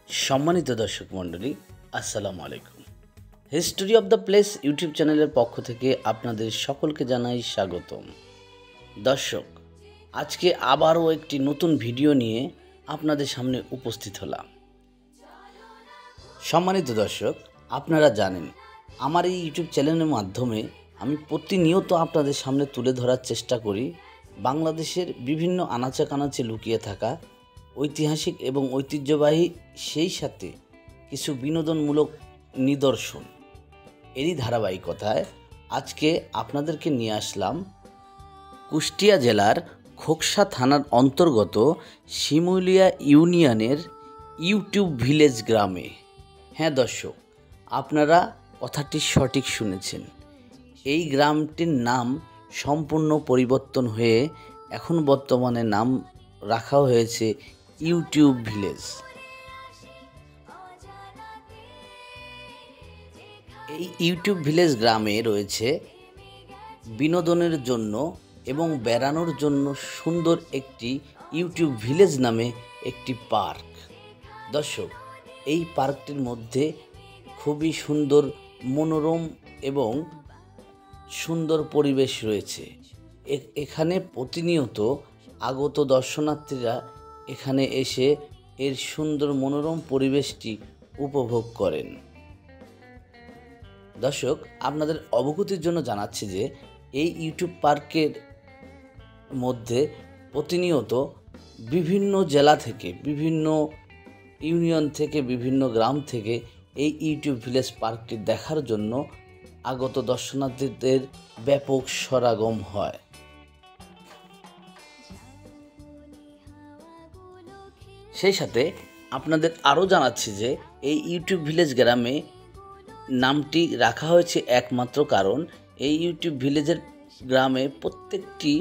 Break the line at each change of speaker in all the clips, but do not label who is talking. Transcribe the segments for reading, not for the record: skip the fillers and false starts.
সম্মানিত দর্শক মণ্ডলী, আসসালামু আলাইকুম। History of the place YouTube চ্যানেলের পক্ষ থেকে আপনাদের সকলকে জানাই স্বাগতম। দর্শক, আজকে আবারও একটি নতুন ভিডিও নিয়ে আপনাদের সামনে উপস্থিত হলাম। সম্মানিত দর্শক, আপনারা জানেন আমার এই ইউটিউব চ্যানেলের মাধ্যমে আমি প্রতিনিয়ত আপনাদের সামনে তুলে ধরার চেষ্টা করি বাংলাদেশের বিভিন্ন আনাচে কানাচে লুকিয়ে থাকা ঐতিহাসিক এবং ঐতিহ্যবাহী, সেই সাথে কিছু বিনোদনমূলক নিদর্শন। এরই ধারাবাহিকতায় আজকে আপনাদেরকে নিয়ে আসলাম কুষ্টিয়া জেলার খোকসা থানার অন্তর্গত শিমুলিয়া ইউনিয়নের ইউটিউব ভিলেজ গ্রামে। হ্যাঁ দর্শক, আপনারা কথাটি সঠিক শুনেছেন। এই গ্রামটির নাম সম্পূর্ণ পরিবর্তন হয়ে এখন বর্তমানে নাম রাখা হয়েছে ইউটিউব ভিলেজ। এই ইউটিউব ভিলেজ গ্রামে রয়েছে বিনোদনের জন্য এবং বেড়ানোর জন্য সুন্দর একটি ইউটিউব ভিলেজ নামে একটি পার্ক। দর্শক, এই পার্কটির মধ্যে খুবই সুন্দর, মনোরম এবং সুন্দর পরিবেশ রয়েছে। এখানে প্রতিনিয়ত আগত দর্শনার্থীরা এখানে এসে এর সুন্দর মনোরম পরিবেশটি উপভোগ করেন। দর্শক, আপনাদের অবগতির জন্য জানাচ্ছি যে এই ইউটিউব পার্কের মধ্যে প্রতিনিয়ত বিভিন্ন জেলা থেকে, বিভিন্ন ইউনিয়ন থেকে, বিভিন্ন গ্রাম থেকে এই ইউটিউব ভিলেজ পার্কটি দেখার জন্য আগত দর্শনার্থীদের ব্যাপক সমাগম হয়। সেই সাথে আপনাদের আরও জানাচ্ছি যে এই ইউটিউব ভিলেজ গ্রামে নামটি রাখা হয়েছে একমাত্র কারণ এই ইউটিউব ভিলেজের গ্রামে প্রত্যেকটি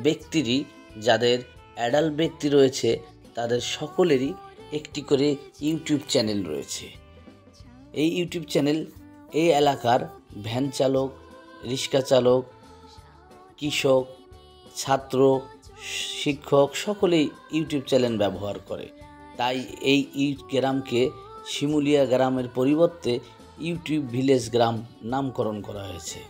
ব্যক্তিরই, যাদের অ্যাডাল্ট ব্যক্তি রয়েছে তাদের সকলেরই একটি করে ইউটিউব চ্যানেল রয়েছে। এই ইউটিউব চ্যানেল এই এলাকার ভ্যান চালক, রিক্সা চালক, কৃষক, ছাত্র, শিক্ষক সকলেই ইউটিউব চ্যানেল ব্যবহার করে। তাই এই গ্রামকে শিমুলিয়া গ্রামের পরিবর্তে ইউটিউব ভিলেজ গ্রাম নামকরণ করা হয়েছে।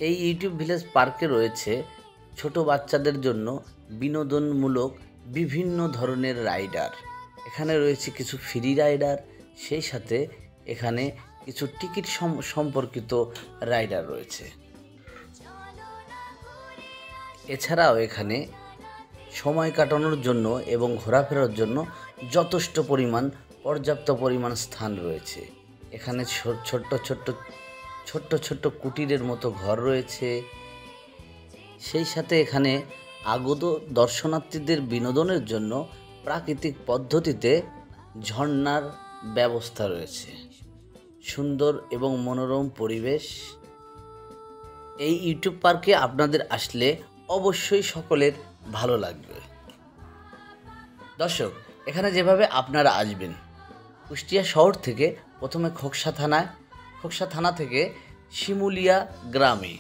এই ইউটিউব ভিলেজ পার্কে রয়েছে ছোট বাচ্চাদের জন্য বিনোদনমূলক বিভিন্ন ধরনের রাইডার। এখানে রয়েছে কিছু ফ্রি রাইডার, সেই সাথে এখানে কিছু টিকিট সম্পর্কিত রাইডার রয়েছে। এছাড়াও এখানে সময় কাটানোর জন্য এবং ঘোরাফেরার জন্য যথেষ্ট পর্যাপ্ত পরিমাণ স্থান রয়েছে। এখানে ছোট্ট ছোট্ট কুটিরের মতো ঘর রয়েছে। সেই সাথে এখানে আগত দর্শনার্থীদের বিনোদনের জন্য প্রাকৃতিক পদ্ধতিতে ঝর্ণার ব্যবস্থা রয়েছে। সুন্দর এবং মনোরম পরিবেশ। এই ইউটিউব পার্কে আপনাদের আসলে অবশ্যই সকলের ভালো লাগবে। দর্শক, এখানে যেভাবে আপনারা আসবেন, কুষ্টিয়া শহর থেকে প্রথমে খোকসা থানা থেকে শিমুলিয়া গ্রামে,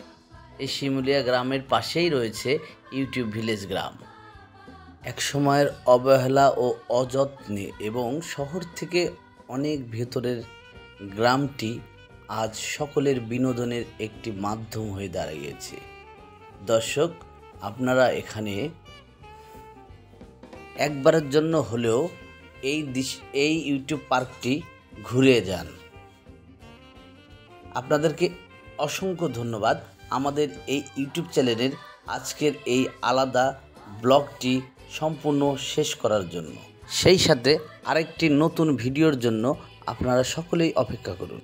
এই শিমুলিয়া গ্রামের পাশেই রয়েছে ইউটিউব ভিলেজ গ্রাম। এক সময়ের অবহেলা ও অযত্নে এবং শহর থেকে অনেক ভেতরের গ্রামটি আজ সকলের বিনোদনের একটি মাধ্যম হয়ে দাঁড়িয়েছে। দর্শক, আপনারা এখানে একবারের জন্য হলেও এই ইউটিউব পার্কটি ঘুরে যান। আপনাদেরকে অসংখ্য ধন্যবাদ আমাদের এই ইউটিউব চ্যানেলের আজকের এই আলাদা ব্লগটি সম্পূর্ণ শেষ করার জন্য। সেই সাথে আরেকটি নতুন ভিডিওর জন্য আপনারা সকলেই অপেক্ষা করুন।